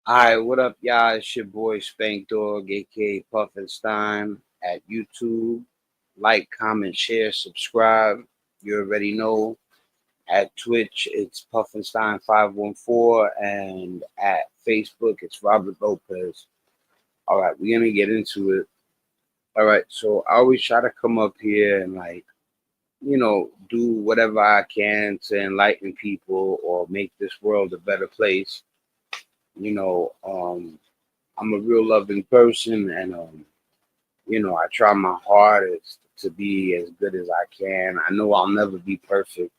Alright, what up, y'all? It's your boy Spank Dog, aka Puffinstein, at YouTube. Like, comment, share, subscribe. You already know. At Twitch, it's Puffinstein514, and at Facebook, it's Robert Lopez. Alright, we're gonna get into it. Alright, so I always try to come up here and, do whatever I can to enlighten people or make this world a better place. You know, um, I'm a real loving person, and I try my hardest to be as good as I can. I know I'll never be perfect.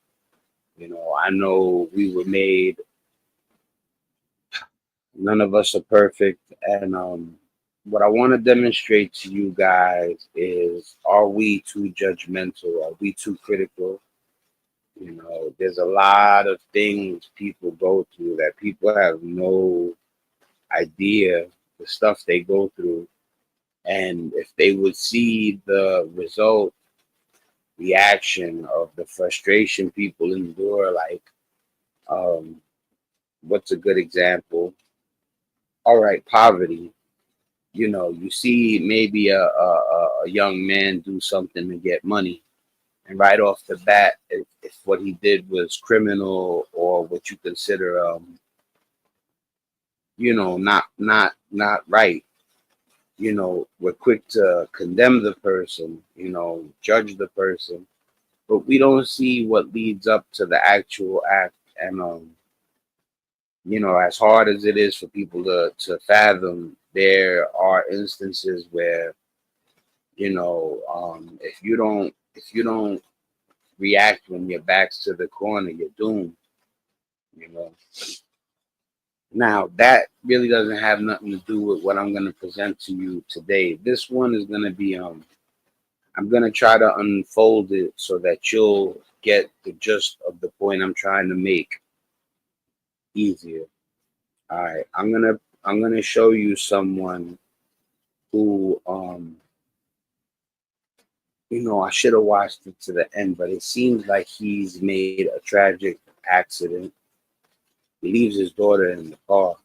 I know we were made. None of us are perfect, and what I want to demonstrate to you guys is: are we too judgmental? Are we too critical? There's a lot of things people go through that people have no idea the stuff they go through. And if they would see the result, the action of the frustration people endure, um, what's a good example? All right, poverty. You see maybe a young man do something to get money, and right off the bat, if what he did was criminal or what you consider, not right, we're quick to condemn the person, judge the person, but we don't see what leads up to the actual act. And as hard as it is for people to fathom, there are instances where, if you don't react when your back's to the corner, you're doomed. You know. Now that really doesn't have nothing to do with what I'm going to present to you today. This one is going to be I'm going to try to unfold it so that you'll get the gist of the point I'm trying to make easier. All right, I'm gonna show you someone who I should have watched it to the end, but it seems like he's made a tragic accident. He leaves his daughter in the car.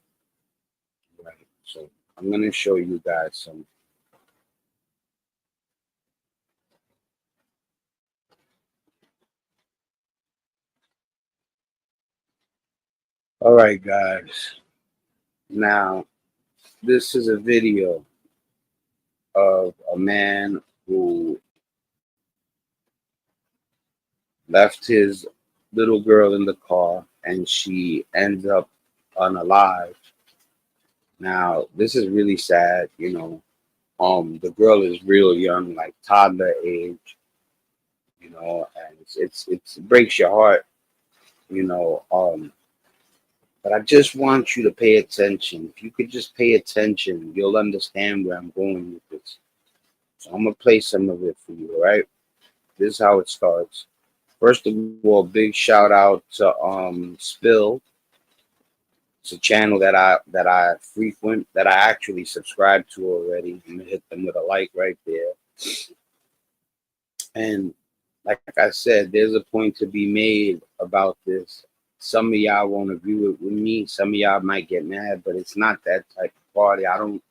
Right. So I'm gonna show you guys some. All right, guys. Now, this is a video of a man who left his little girl in the car and she ends up unalive. Now, this is really sad. The girl is real young, like toddler age, and it breaks your heart, you know. But I just want you to pay attention. If you could just pay attention, you'll understand where I'm going with this. So I'm gonna play some of it for you, all right? This is how it starts. First of all, big shout out to Spill. It's a channel that I frequent, that I actually subscribe to already. I'm gonna hit them with a like right there. And like I said, there's a point to be made about this. Some of y'all won't agree with me. Some of y'all might get mad, but it's not that type of party. I don't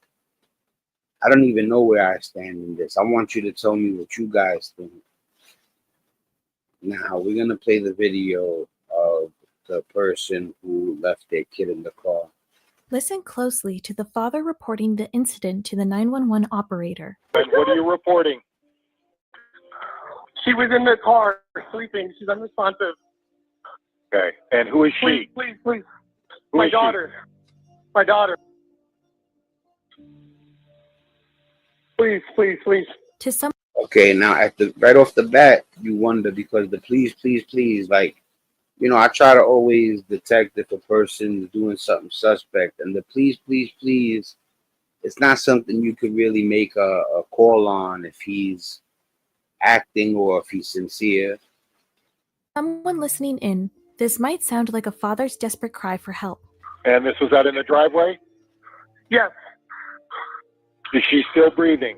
even know where I stand in this. I want you to tell me what you guys think. Now we're gonna play the video of the person who left their kid in the car. Listen closely to the father reporting the incident to the 911 operator. What are you reporting? She was in the car sleeping. She's unresponsive. Okay. And who is she? Please. Who My is she? daughter. My daughter. Please. To some Okay, now right off the bat, you wonder, because the please, like, I try to always detect if a person is doing something suspect, and the please, it's not something you could really make a call on if he's acting or if he's sincere. someone listening in, this might sound like a father's desperate cry for help. And this was out in the driveway? Yes. Is she still breathing?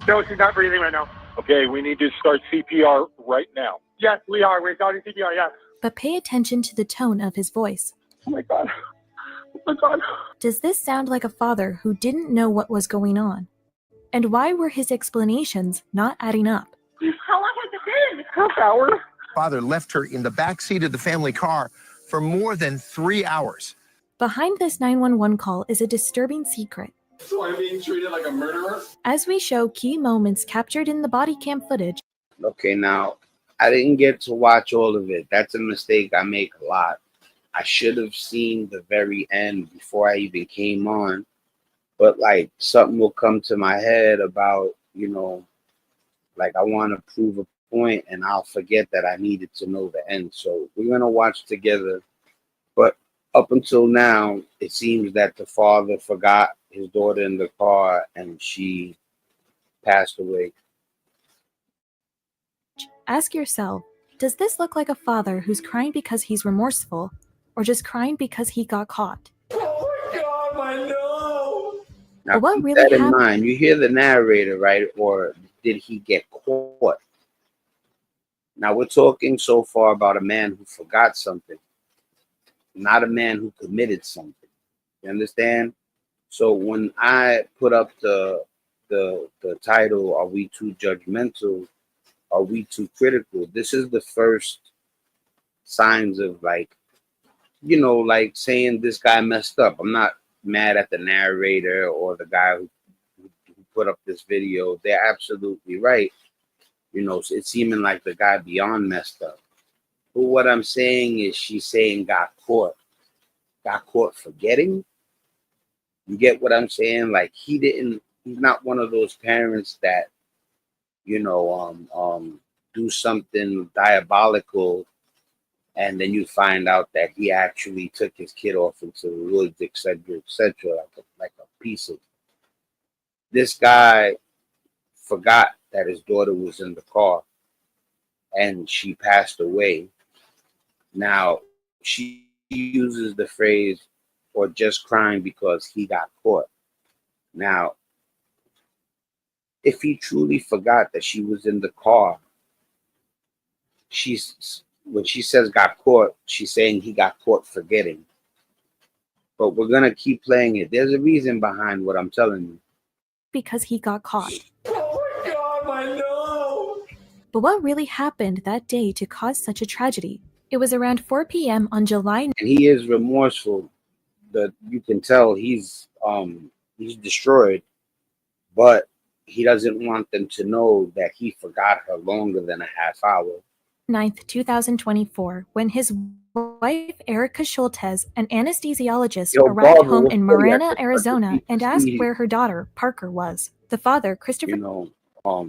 No, she's not breathing right now. Okay, we need to start CPR right now. Yes, we are. We're starting CPR, yes. But pay attention to the tone of his voice. Oh my God. my God. Does this sound like a father who didn't know what was going on? And why were his explanations not adding up? How long has it been? Half hour. Father left her in the back seat of the family car for more than 3 hours. Behind this 911 call is a disturbing secret. So I'm being treated like a murderer? As we show key moments captured in the body cam footage. Okay, now, I didn't get to watch all of it. That's a mistake I make a lot. I should have seen the very end before I even came on. But, like, something will come to my head about, like I want to prove a point, and I'll forget that I needed to know the end. So we're going to watch together. But up until now, it seems that the father forgot his daughter in the car and she passed away. Ask yourself, does this look like a father who's crying because he's remorseful, or just crying because he got caught? Oh my God, my nose! Now, But what keep really that in happened? mind. You hear the narrator, right? Or did he get caught? Now, we're talking so far about a man who forgot something, not a man who committed something. You understand? So when I put up the title, "Are we too judgmental? Are we too critical?" This is the first signs of like saying this guy messed up. I'm not mad at the narrator or the guy who put up this video. They're absolutely right. It's seeming like the guy beyond messed up. But what I'm saying is she's saying got caught forgetting. You get what I'm saying? Like he's not one of those parents that, do something diabolical and then you find out that he actually took his kid off into the woods, etc., like a piece of. This guy forgot that his daughter was in the car and she passed away. Now, she uses the phrase, or just crying because he got caught. Now, if he truly forgot that she was in the car, when she says got caught, she's saying he got caught forgetting. But we're going to keep playing it. There's a reason behind what I'm telling you. Because he got caught. Oh my God, my nose! But what really happened that day to cause such a tragedy? It was around 4 p.m. on July. And he is remorseful. That you can tell he's destroyed, but he doesn't want them to know that he forgot her longer than a half hour. 9th, 2024, when his wife Erica Schultez, an anesthesiologist, arrived Barbara, home in we'll play Marana, that. Arizona, and asked Speedy. where her daughter, Parker, was. The father, Christopher. Let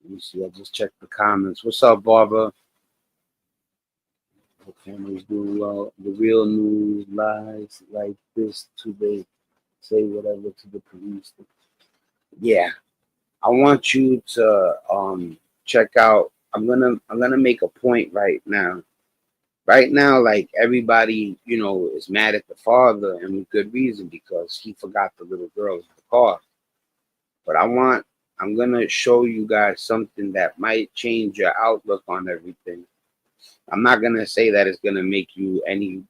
me see. I just checked the comments. What's up, Barbara? The family's doing well. The real news lies like this too. They say whatever to the police. Yeah, I want you to check out. I'm gonna make a point right now. Right now, like everybody, is mad at the father, and with good reason because he forgot the little girl in the car. But I'm gonna show you guys something that might change your outlook on everything. I'm not gonna say that it's gonna make you any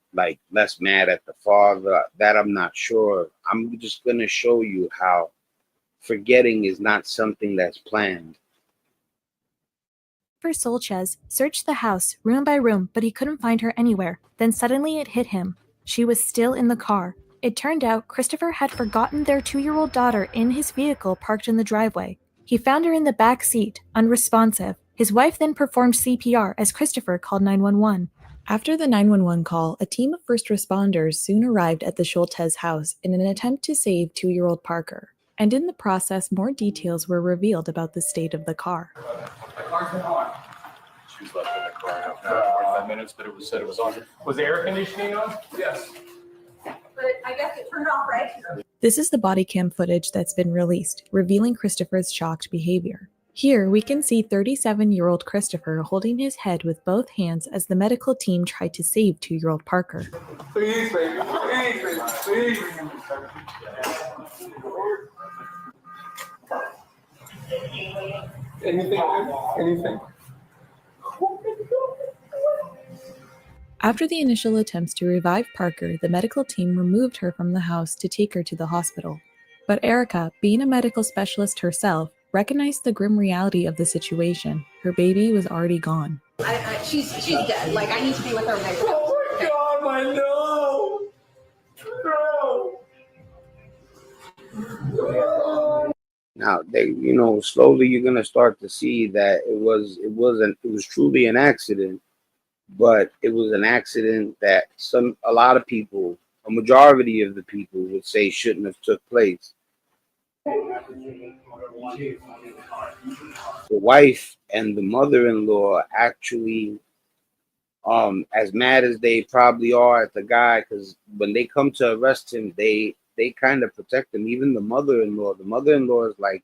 less mad at the father. That I'm not sure. I'm just gonna show you how forgetting is not something that's planned. Solchez searched the house room by room, but he couldn't find her anywhere. Then suddenly it hit him. She was still in the car. It turned out Christopher had forgotten their 2-year-old daughter in his vehicle parked in the driveway. He found her in the back seat, unresponsive. His wife then performed CPR as Christopher called 911. After the 911 call, a team of first responders soon arrived at the Schultez house in an attempt to save 2-year-old Parker. And in the process, more details were revealed about the state of the car. She was left in the car in about 45 minutes, but it was said it was on. Was the air conditioning on? Yes. But I guess it turned off, right? This is the body cam footage that's been released, revealing Christopher's shocked behavior. Here, we can see 37-year-old Christopher holding his head with both hands as the medical team tried to save 2-year-old Parker. Please, baby. Please, baby. Please. Anything? Anything? After the initial attempts to revive Parker, the medical team removed her from the house to take her to the hospital. But Erica, being a medical specialist herself, recognized the grim reality of the situation. Her baby was already gone. She's dead. Like, I need to be with her right now. Oh my God, my no! No! Now they, slowly you're gonna start to see that it was truly an accident, but it was an accident that a lot of people, a majority of the people would say shouldn't have took place. The wife and the mother-in-law actually, as mad as they probably are at the guy, because when they come to arrest him, they kind of protect him. Even the mother-in-law is like,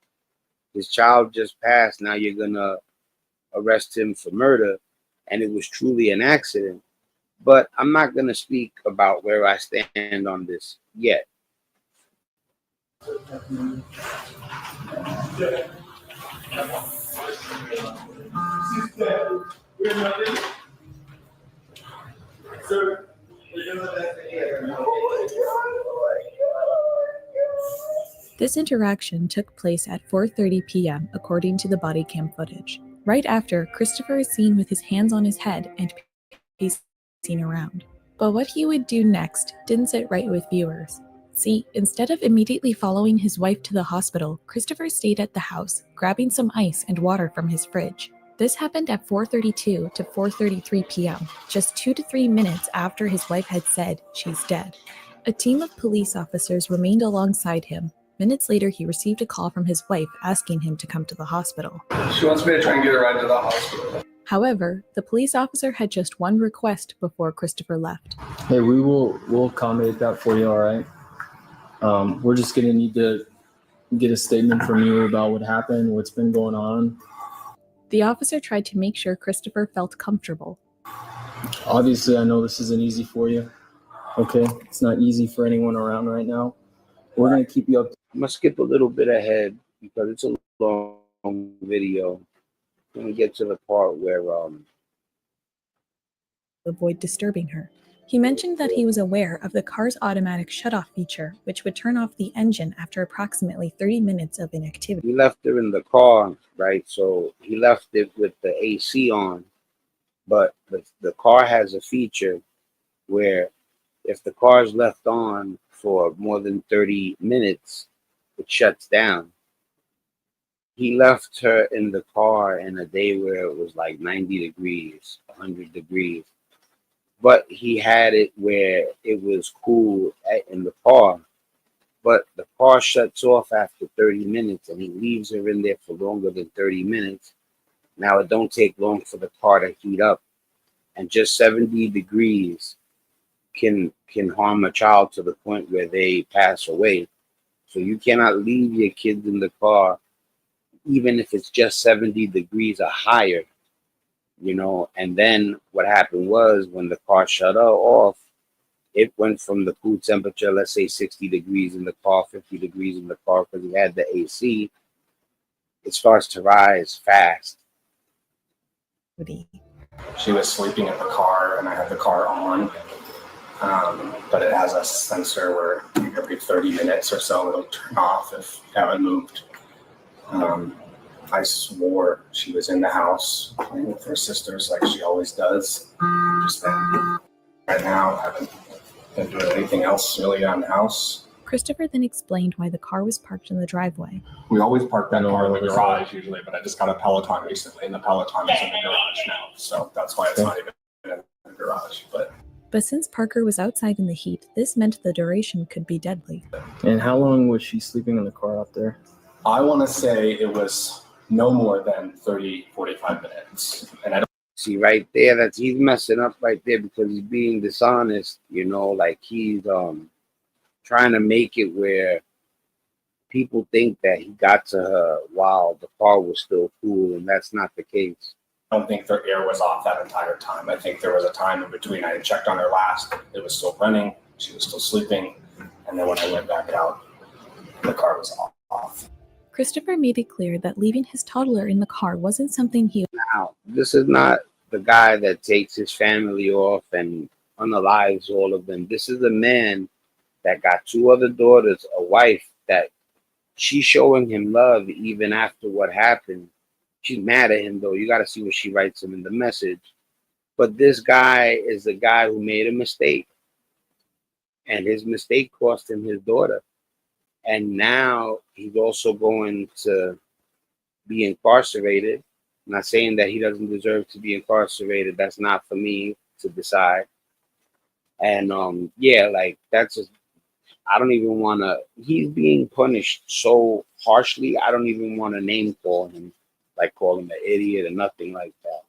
his child just passed, now you're gonna arrest him for murder, and it was truly an accident. But I'm not gonna speak about where I stand on this yet. This interaction took place at 4:30 p.m. according to the body cam footage. Right after, Christopher is seen with his hands on his head and pacing around. But what he would do next didn't sit right with viewers. See, instead of immediately following his wife to the hospital, Christopher stayed at the house, grabbing some ice and water from his fridge. This happened at 4:32 to 4:33 p.m., just 2 to 3 minutes after his wife had said she's dead. A team of police officers remained alongside him. Minutes later, he received a call from his wife asking him to come to the hospital. She wants me to try and get her right to the hospital. However, the police officer had just one request before Christopher left. Hey, we'll accommodate that for you, all right? We're just going to need to get a statement from you about what happened, what's been going on. The officer tried to make sure Christopher felt comfortable. Obviously, I know this isn't easy for you, okay? It's not easy for anyone around right now. We're going to keep you up. I'm gonna skip a little bit ahead because it's a long video. I'm gonna get to the part where avoid disturbing her. He mentioned that he was aware of the car's automatic shutoff feature, which would turn off the engine after approximately 30 minutes of inactivity. he left her in the car, right? So he left it with the AC on, but the car has a feature where if the car is left on for more than 30 minutes, it shuts down. He left her in the car in a day where it was like 90 degrees, 100 degrees. But he had it where it was cool in the car. But the car shuts off after 30 minutes and he leaves her in there for longer than 30 minutes. Now it don't take long for the car to heat up. And just 70 degrees can harm a child to the point where they pass away. So you cannot leave your kids in the car, even if it's just 70 degrees or higher, And then what happened was when the car shut off, it went from the cool temperature, let's say 60 degrees in the car, 50 degrees in the car, because he had the AC. It starts to rise fast. She was sleeping in the car, and I had the car on. But it has a sensor where every 30 minutes or so it'll turn off if you haven't moved. I swore she was in the house playing with her sisters like she always does. Just been right now, haven't been doing anything else really around the house. Christopher then explained why the car was parked in the driveway. We always park that car in the garage usually, but I just got a Peloton recently, and the Peloton is in the garage now, so that's why it's not even in the garage. But since Parker was outside in the heat, this meant the duration could be deadly. And how long was she sleeping in the car out there? I want to say it was no more than 30, 45 minutes. And I don't see right there, he's messing up right there because he's being dishonest, like he's trying to make it where people think that he got to her while the car was still cool, and that's not the case. I don't think their air was off that entire time. I think there was a time in between. I had checked on her last. It was still running. She was still sleeping. And then when I went back out, the car was off. Christopher made it clear that leaving his toddler in the car wasn't something he... Now, this is not the guy that takes his family off and unalives all of them. This is a man that got two other daughters, a wife that she's showing him love even after what happened. She's mad at him though. You got to see what she writes him in the message. But this guy is the guy who made a mistake, and his mistake cost him his daughter. And now he's also going to be incarcerated. I'm not saying that he doesn't deserve to be incarcerated. That's not for me to decide. And yeah, like that's just, I don't even want to. He's being punished so harshly. I don't even want to name call him, like call him an idiot or nothing like that.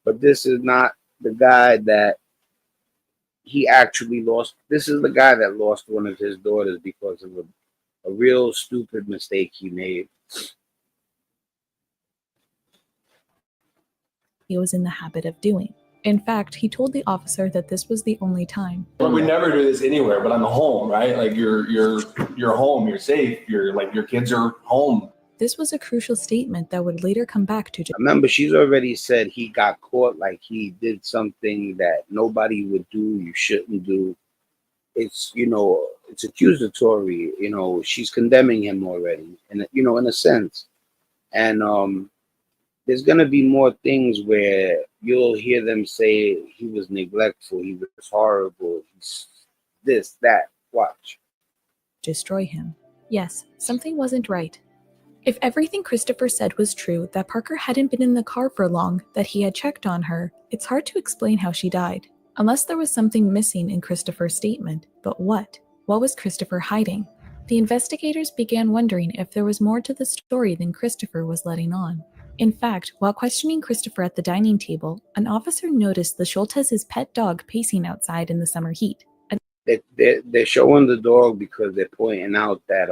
But this is not the guy that he actually lost. This is the guy that lost one of his daughters because of a real stupid mistake he made. He was in the habit of doing. In fact, he told the officer that this was the only time. But we never do this anywhere, but I'm home, right? Like you're home, you're safe, you're like your kids are home. This was a crucial statement that would later come back to Remember, she's already said he got caught, like he did something that nobody would do, you shouldn't do. It's, you know, it's accusatory, you know, she's condemning him already, and you know, in a sense. And there's gonna be more things where you'll hear them say he was neglectful, he was horrible, he's this, that. Watch. destroy him. Yes, something wasn't right. If everything Christopher said was true, that Parker hadn't been in the car for long, that he had checked on her, it's hard to explain how she died. Unless there was something missing in Christopher's statement. But what? What was Christopher hiding? The investigators began wondering if there was more to the story than Christopher was letting on. In fact, while questioning Christopher at the dining table, an officer noticed the Schultes' pet dog pacing outside in the summer heat. They're showing the dog because they're pointing out that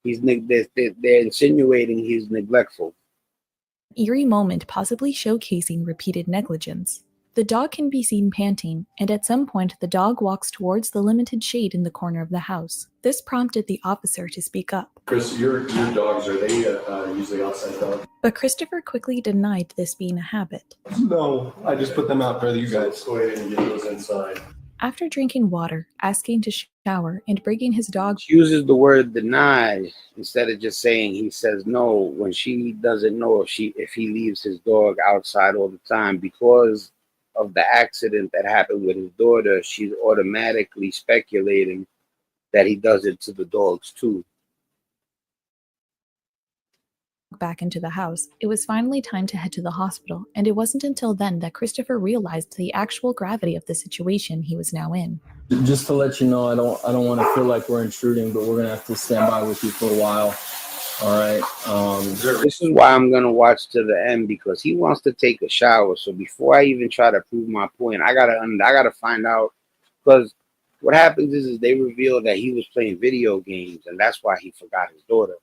they're insinuating he's neglectful. Eerie moment possibly showcasing repeated negligence. The dog can be seen panting, and at some point the dog walks towards the limited shade in the corner of the house. This prompted the officer to speak up. Chris, your dogs, are they usually outside dogs? But Christopher quickly denied this being a habit. No, I just put them out for you guys. Let's go ahead and get those inside. After drinking water, asking to shower, and bringing his dog, She uses the word deny instead of just saying he says no when she doesn't know if he leaves his dog outside all the time because of the accident that happened with his daughter. She's automatically speculating that he does it to the dogs too. back into the house. It was finally time to head to the hospital, and it wasn't until then that Christopher realized the actual gravity of the situation he was now in. Just to let you know, I don't want to feel like we're intruding, but we're gonna have to stand by with you for a while. All right. This is why I'm gonna watch to the end, because he wants to take a shower. So before I even try to prove my point, I gotta find out, because what happens is they reveal that he was playing video games, and that's why he forgot his daughter.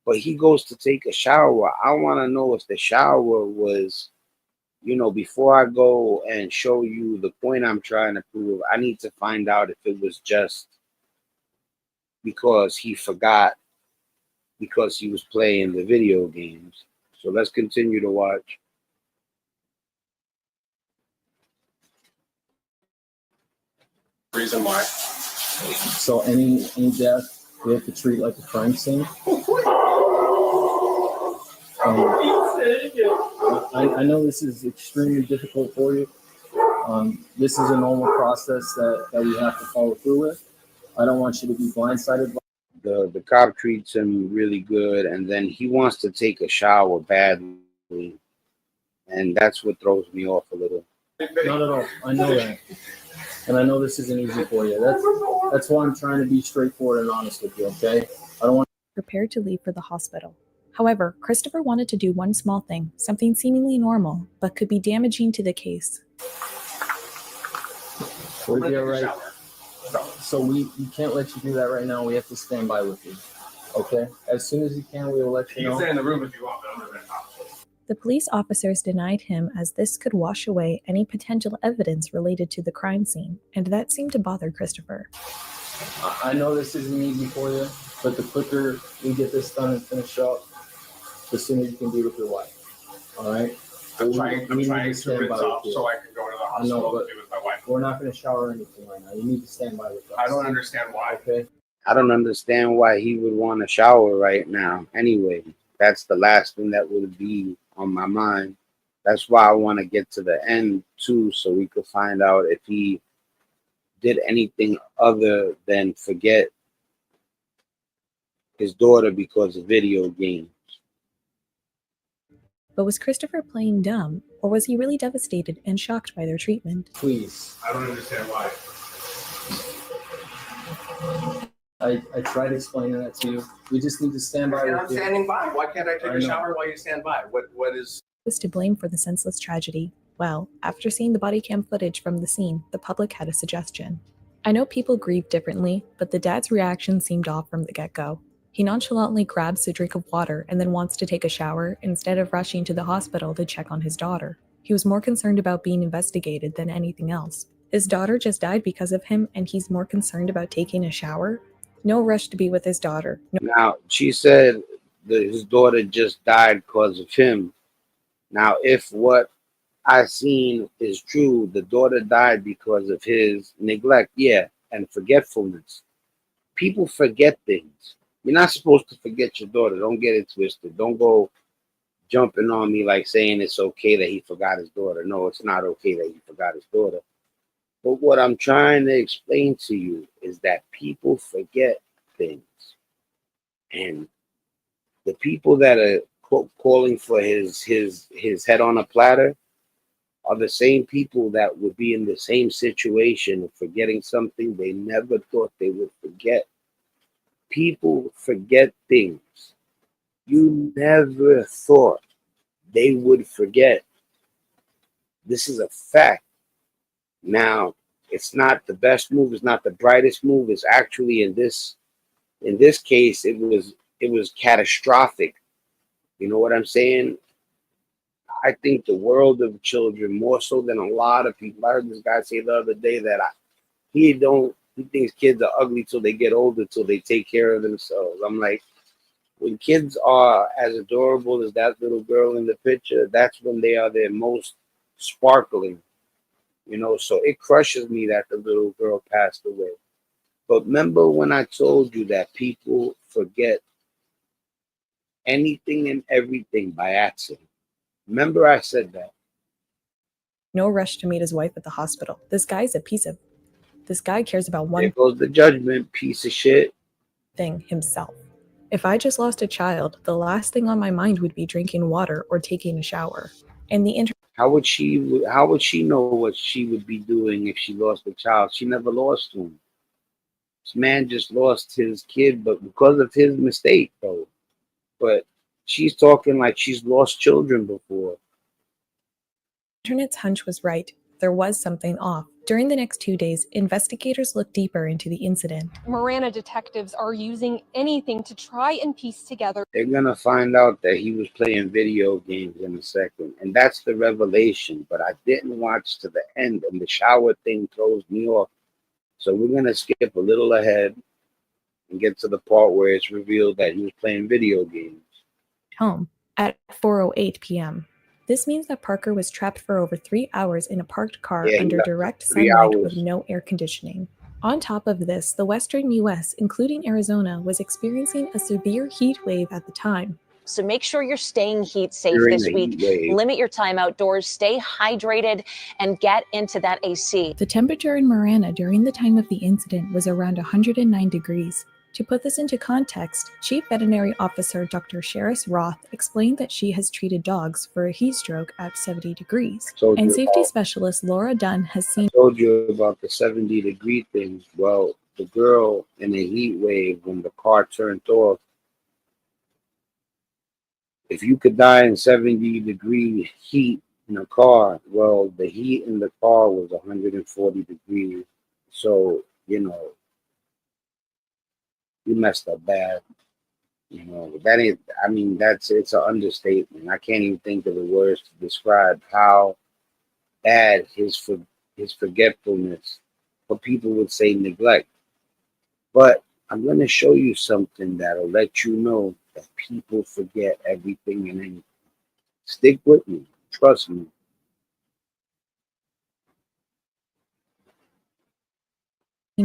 But he goes to take a shower. I want to know if the shower was, you know, before I go and show you the point I'm trying to prove, I need to find out if it was just because he forgot because he was playing the video games. So let's continue to watch. Reason why. So any death we have to treat like a crime scene. I know this is extremely difficult for you. This is a normal process that we have to follow through with. I don't want you to be blindsided. The cop treats him really good, and then he wants to take a shower badly, and that's what throws me off a little. Not at all. I know that, and I know this isn't easy for you. That's why I'm trying to be straightforward and honest with you. Okay? I don't want. Prepared to leave for the hospital. However, Christopher wanted to do one small thing, something seemingly normal, but could be damaging to the case. We'll be all right. So we can't let you do that right now. We have to stand by with you. Okay? As soon as you can, we will let you know. You can stay in the room if you want, but I'm going to talk. The police officers denied him as this could wash away any potential evidence related to the crime scene, and that seemed to bother Christopher. I know this isn't easy for you, but the quicker we get this done and finished up, the sooner you can be with your wife. All right? I'm trying to rinse off so I can go to the hospital to be with my wife. We're not going to shower or anything right now. You need to stand by with us. I don't understand why. Okay. I don't understand why he would want to shower right now. Anyway, that's the last thing that would be on my mind. That's why I want to get to the end too, so we could find out if he did anything other than forget his daughter because of video games. But was Christopher playing dumb, or was he really devastated and shocked by their treatment? Please. I don't understand why. I tried explaining that to you. We just need to stand by. And I'm with you. standing by. Why can't I take a know. shower while you stand by? What is? Was to blame for the senseless tragedy. Well, after seeing the body cam footage from the scene, the public had a suggestion. I know people grieve differently, but the dad's reaction seemed off from the get-go. He nonchalantly grabs a drink of water and then wants to take a shower instead of rushing to the hospital to check on his daughter. He was more concerned about being investigated than anything else. His daughter just died because of him, and he's more concerned about taking a shower? No rush to be with his daughter. No. Now, she said that his daughter just died because of him. Now, if what I seen is true, the daughter died because of his neglect, yeah, and forgetfulness. People forget things. You're not supposed to forget your daughter. Don't get it twisted. Don't go jumping on me like saying it's okay that he forgot his daughter. No, it's not okay that he forgot his daughter. But what I'm trying to explain to you is that people forget things. And the people that are calling for his head on a platter are the same people that would be in the same situation of forgetting something they never thought they would forget. People forget things you never thought they would forget. This is a fact. Now, it's not the best move, it's not the brightest move. It's actually in this case, it was catastrophic. You know what I'm saying? I think the world of children more so than a lot of people. I heard this guy say the other day that he thinks kids are ugly till they get older, till they take care of themselves. I'm like, when kids are as adorable as that little girl in the picture, that's when they are their most sparkling. You know, so it crushes me that the little girl passed away. But remember when I told you that people forget anything and everything by accident? Remember I said that. No rush to meet his wife at the hospital. This guy cares about There one goes the judgment, piece of shit. thing, himself. If I just lost a child, the last thing on my mind would be drinking water or taking a shower. And the How would she know what she would be doing if she lost a child? She never lost one. This man just lost his kid, but because of his mistake, though. But she's talking like she's lost children before. internet's hunch was right. There was something off. During the next 2 days, investigators looked deeper into the incident. Marana detectives are using anything to try and piece together. They're going to find out that he was playing video games in a second. And that's the revelation. But I didn't watch to the end, and the shower thing throws me off. So we're going to skip a little ahead and get to the part where it's revealed that he was playing video games. Home at 4:08 p.m. This means that Parker was trapped for over 3 hours in a parked car under direct sunlight with no air conditioning. On top of this, the western U.S., including Arizona, was experiencing a severe heat wave at the time. So make sure you're staying heat safe this week. Limit your time outdoors, stay hydrated, and get into that AC. The temperature in Marana during the time of the incident was around 109 degrees. To put this into context, Chief Veterinary Officer Dr. Sheris Roth explained that she has treated dogs for a heat stroke at 70 degrees. And safety specialist Laura Dunn has seen. I told you about the 70-degree thing. Well, the girl in a heat wave when the car turned off, if you could die in 70-degree heat in a car, well, the heat in the car was 140 degrees. So, you know, you messed up bad. You know, it's an understatement. I can't even think of the words to describe how bad his forgetfulness, or people would say neglect. But I'm going to show you something that'll let you know that people forget everything and anything. Stick with me. Trust me.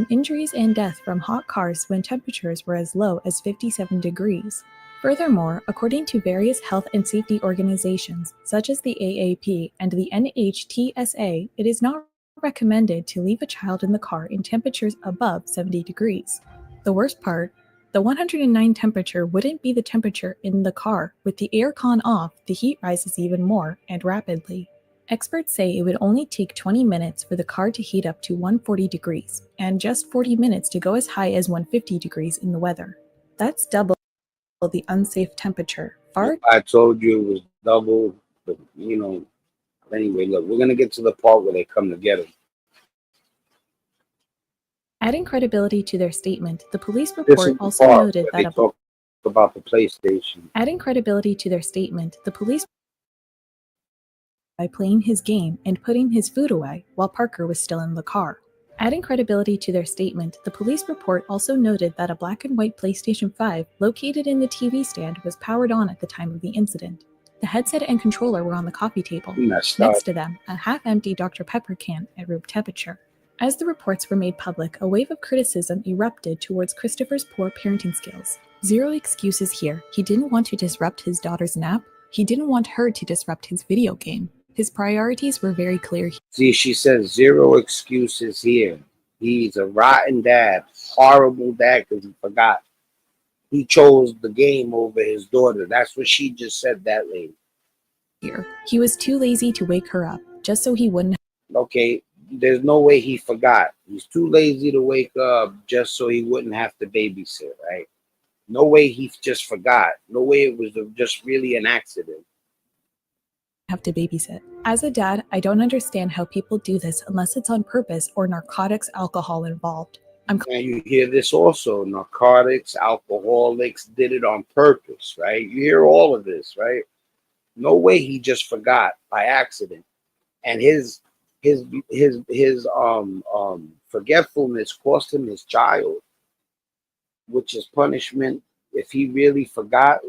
Injuries and death from hot cars when temperatures were as low as 57 degrees. Furthermore, according to various health and safety organizations, such as the AAP and the NHTSA, it is not recommended to leave a child in the car in temperatures above 70 degrees. The worst part, the 109 temperature wouldn't be the temperature in the car. With the aircon off, the heat rises even more and rapidly. Experts say it would only take 20 minutes for the car to heat up to 140 degrees, and just 40 minutes to go as high as 150 degrees in the weather. That's double the unsafe temperature. I told you it was double, but anyway, look, we're going to get to the part where they come together. Adding credibility to their statement, the police report also noted that they talk about the PlayStation. Adding credibility to their statement, the police by playing his game and putting his food away while Parker was still in the car. Adding credibility to their statement, the police report also noted that a black and white PlayStation 5 located in the TV stand was powered on at the time of the incident. The headset and controller were on the coffee table. Next to them, a half-empty Dr. Pepper can at room temperature. As the reports were made public, a wave of criticism erupted towards Christopher's poor parenting skills. Zero excuses here. He didn't want to disrupt his daughter's nap. He didn't want her to disrupt his video game. His priorities were very clear. See, she says zero excuses here. He's a rotten dad, horrible dad because he forgot. He chose the game over his daughter. That's what she just said, that lady. Here, he was too lazy to wake her up, just so he wouldn't. Okay, there's no way he forgot. He's too lazy to wake up just so he wouldn't have to babysit, right? No way he just forgot. No way it was just really an accident. Have to babysit. As a dad, I don't understand how people do this unless it's on purpose or narcotics, alcohol involved. And you hear this also, narcotics, alcoholics did it on purpose, right? You hear all of this, right? No way he just forgot by accident. And his forgetfulness cost him his child, which is punishment. If he really forgot,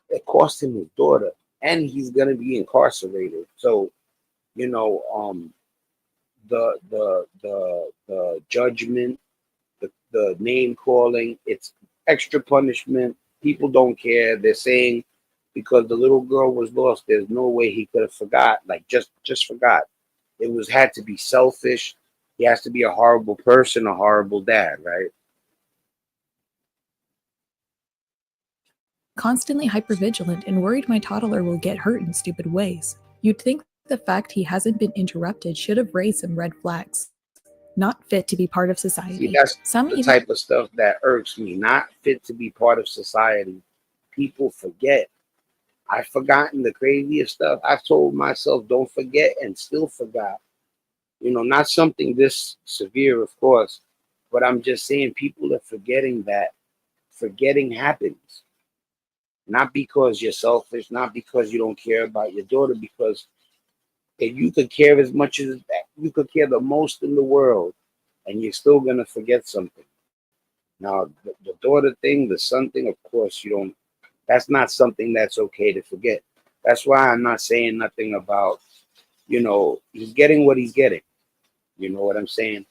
it cost him his daughter, and he's gonna be incarcerated. So, the judgment, the name calling, it's extra punishment. People don't care. They're saying because the little girl was lost, there's no way he could have forgot. Like just forgot. It had to be selfish. He has to be a horrible person, a horrible dad, right? Constantly hypervigilant and worried my toddler will get hurt in stupid ways. You'd think the fact he hasn't been interrupted should have raised some red flags. Not fit to be part of society. See, that's the type of stuff that irks me. Not fit to be part of society. People forget. I've forgotten the craziest stuff. I've told myself don't forget and still forgot. Not something this severe, of course, but I'm just saying people are forgetting that forgetting happens. Not because you're selfish, not because you don't care about your daughter, because if you could care as much as that, you could care the most in the world, and you're still going to forget something. Now, the daughter thing, the son thing, of course, you don't, that's not something that's okay to forget. That's why I'm not saying nothing about, he's getting what he's getting. You know what I'm saying?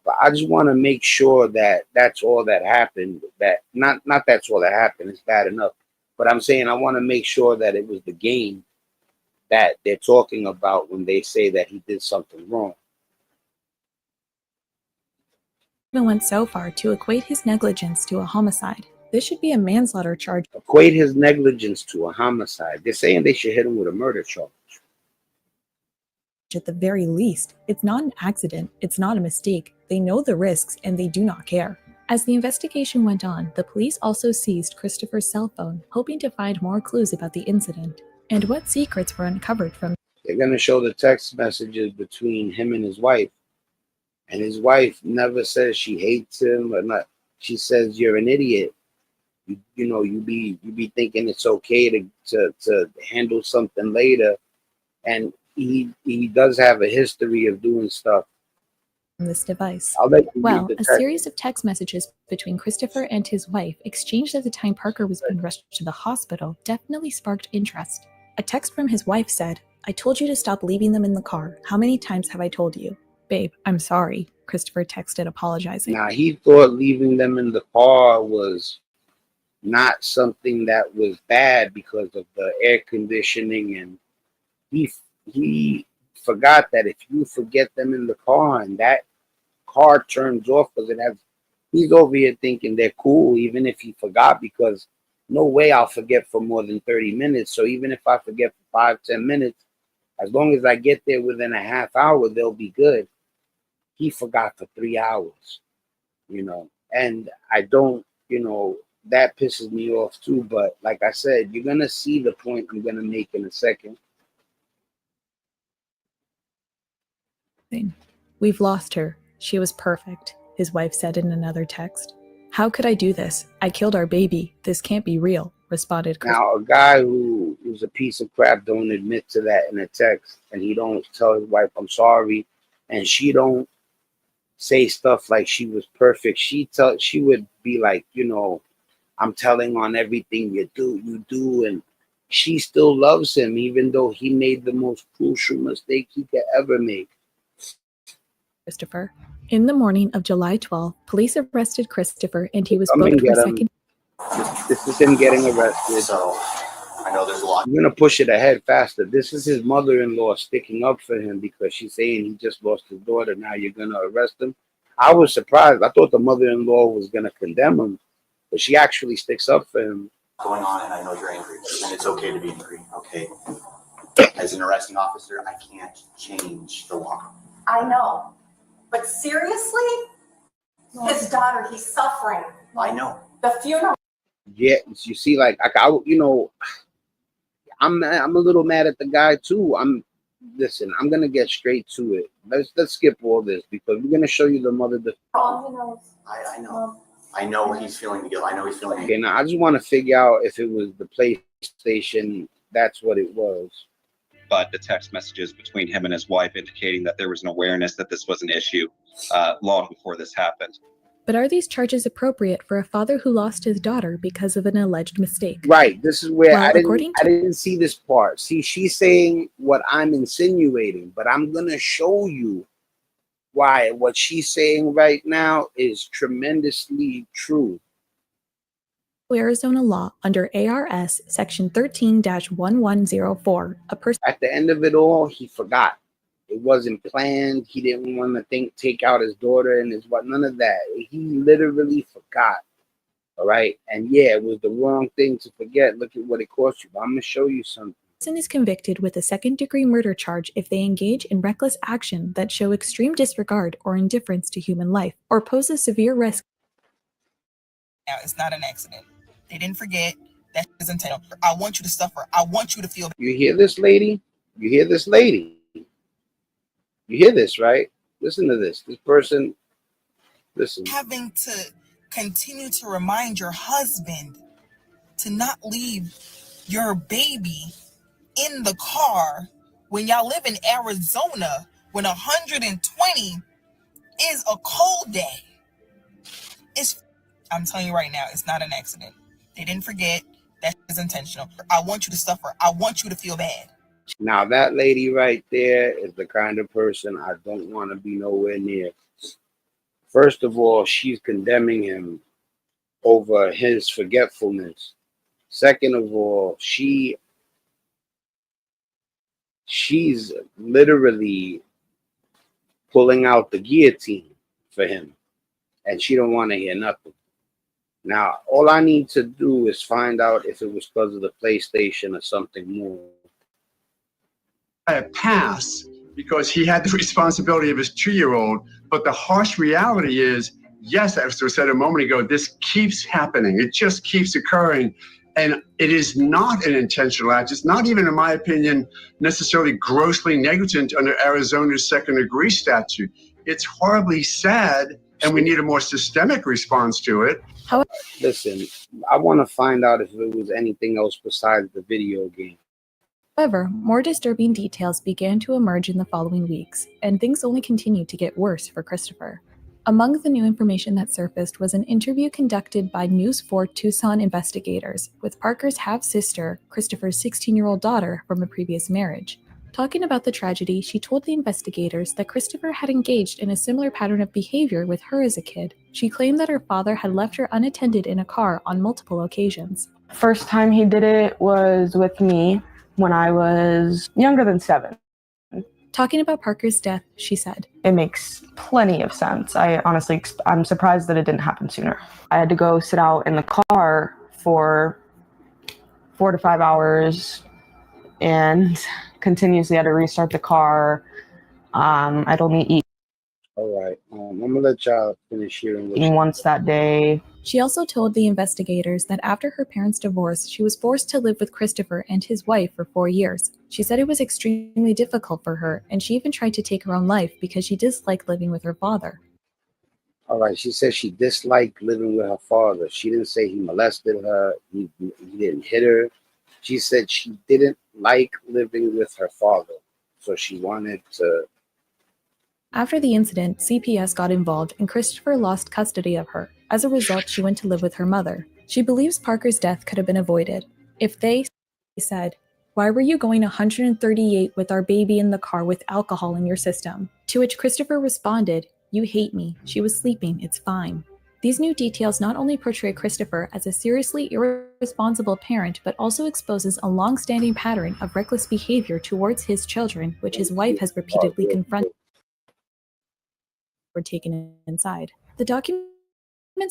But I just want to make sure that that's all that happened. That not that's all that happened. It's bad enough. But I'm saying I want to make sure that it was the game that they're talking about when they say that he did something wrong. Even went so far to equate his negligence to a homicide. This should be a manslaughter charge. Equate his negligence to a homicide. They're saying they should hit him with a murder charge. At the very least, it's not an accident, it's not a mistake. They know the risks and they do not care. As the investigation went on, the police also seized Christopher's cell phone, hoping to find more clues about the incident and what secrets were uncovered from. They're going to show the text messages between him and his wife. And his wife never says she hates him or not. She says you're an idiot. You be thinking it's okay to handle something later. And he does have a history of doing stuff on this device. Well, a series of text messages between Christopher and his wife, exchanged at the time Parker was being rushed to the hospital, definitely sparked interest. A text from his wife said, "I told you to stop leaving them in the car. How many times have I told you?" "Babe, I'm sorry," Christopher texted, apologizing. Now, he thought leaving them in the car was not something that was bad because of the air conditioning, and he forgot that if you forget them in the car and that car turns off because it has, he's over here thinking they're cool even if he forgot, because no way I'll forget for more than 30 minutes. So even if I forget for 5-10 minutes, as long as I get there within a half hour, they'll be good. He forgot for 3 hours, and I don't, that pisses me off too. But like I said, you're going to see the point I'm going to make in a second. "We've lost her. She was perfect," his wife said in another text. "How could I do this? I killed our baby. This can't be real," responded Chris. Now, a guy who's a piece of crap don't admit to that in a text, and he don't tell his wife, "I'm sorry," and she don't say stuff like she was perfect. She would be like, "I'm telling on everything you do," and she still loves him, even though he made the most crucial mistake he could ever make. Christopher. In the morning of July 12th, police arrested Christopher and he was booked for second. This is him getting arrested. So I know there's a lot. I'm going to push it ahead faster. This is his mother-in-law sticking up for him because she's saying he just lost his daughter. Now you're going to arrest him. I was surprised. I thought the mother-in-law was going to condemn him, but she actually sticks up for him. Going on, and I know you're angry, and it's okay to be angry, okay? As an arresting officer, I can't change the law. I know. But seriously? His daughter, he's suffering. I know. The funeral. Yeah, you see, like I'm a little mad at the guy too. Listen, I'm gonna get straight to it. Let's skip all this because we're gonna show you the mother. All he knows. I know. I know he's feeling guilt. I know he's feeling. Okay, now I just want to figure out if it was the PlayStation. That's what it was. But the text messages between him and his wife indicating that there was an awareness that this was an issue long before this happened. But are these charges appropriate for a father who lost his daughter because of an alleged mistake? Right. This is where Well, I didn't see this part. See, she's saying what I'm insinuating, but I'm going to show you why what she's saying right now is tremendously true. Arizona law under ARS section 13-1104, a person at the end of it all, he forgot. It wasn't planned. He didn't want to take out his daughter and none of that. He literally forgot. All right. And yeah, it was the wrong thing to forget. Look at what it cost you. But I'm going to show you something. Is convicted with a second-degree murder charge if they engage in reckless action that show extreme disregard or indifference to human life or pose a severe risk. Now, it's not an accident. They didn't forget. That is entailed. I want you to suffer. I want you to feel. You hear this, lady? You hear this, lady? You hear this, right? Listen to this. This person, listen. Having to continue to remind your husband to not leave your baby in the car when y'all live in Arizona when 120 is a cold day. I'm telling you right now, it's not an accident. They didn't forget. That is intentional. I want you to suffer. I want you to feel bad. Now that lady right there is the kind of person I don't want to be nowhere near. First of all, she's condemning him over his forgetfulness. Second of all, she's literally pulling out the guillotine for him, and she don't want to hear nothing. Now, all I need to do is find out if it was because of the PlayStation or something more. A pass because he had the responsibility of his 2-year-old, but the harsh reality is, yes, as I said a moment ago, this keeps happening. It just keeps occurring, and it is not an intentional act. It's not even, in my opinion, necessarily grossly negligent under Arizona's second-degree statute. It's horribly sad, and we need a more systemic response to it. Listen, I want to find out if it was anything else besides the video game. However, more disturbing details began to emerge in the following weeks, and things only continued to get worse for Christopher. Among the new information that surfaced was an interview conducted by News 4 Tucson investigators with Parker's half-sister, Christopher's 16-year-old daughter from a previous marriage. Talking about the tragedy, she told the investigators that Christopher had engaged in a similar pattern of behavior with her as a kid. She claimed that her father had left her unattended in a car on multiple occasions. First time he did it was with me when I was younger than 7. Talking about Parker's death, she said, "It makes plenty of sense. I'm surprised that it didn't happen sooner. I had to go sit out in the car for 4 to 5 hours and continuously had to restart the car. I'd only eat All right. I'm gonna let y'all finish hearing what once that day. She also told the investigators that after her parents' divorce, she was forced to live with Christopher and his wife for 4 years. She said it was extremely difficult for her, and she even tried to take her own life because she disliked living with her father. All right. She said she disliked living with her father. She didn't say he molested her. He didn't hit her. She said she didn't like living with her father. So she wanted to. After the incident, CPS got involved and Christopher lost custody of her. As a result, she went to live with her mother. She believes Parker's death could have been avoided if they said, "Why were you going 138 with our baby in the car with alcohol in your system?" To which Christopher responded, "You hate me. She was sleeping. It's fine." These new details not only portray Christopher as a seriously irresponsible parent, but also exposes a long-standing pattern of reckless behavior towards his children, which his wife has repeatedly confronted. Were taken inside. The documents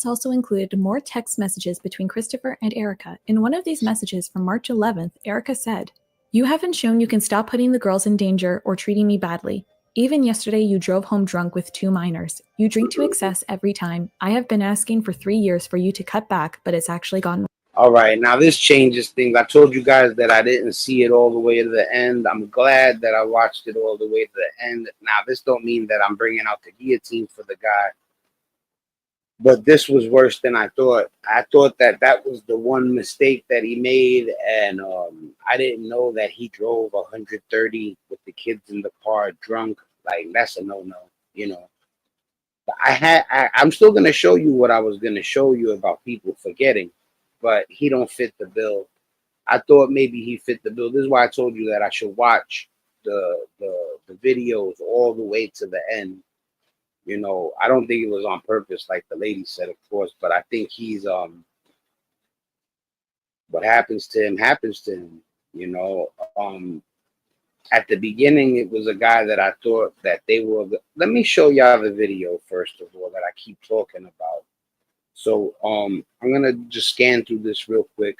also included more text messages between Christopher and Erica. In one of these messages from March 11th, Erica said, "You haven't shown you can stop putting the girls in danger or treating me badly. Even yesterday you drove home drunk with 2 minors. You drink to excess every time. I have been asking for 3 years for you to cut back, but it's actually gone." All right, now this changes things. I told you guys that I didn't see it all the way to the end. I'm glad that I watched it all the way to the end. Now, this don't mean that I'm bringing out the guillotine for the guy, but this was worse than I thought. I thought that that was the one mistake that he made, and I didn't know that he drove 130 with the kids in the car drunk. Like, that's a no-no, you know. But I'm still going to show you what I was going to show you about people forgetting. But he don't fit the bill. I thought maybe he fit the bill. This is why I told you that I should watch the videos all the way to the end. You know, I don't think it was on purpose, like the lady said, of course, but I think he's what happens to him, you know. At the beginning, it was a guy that I thought that they were. Let me show y'all the video first of all that I keep talking about. So I'm gonna just scan through this real quick.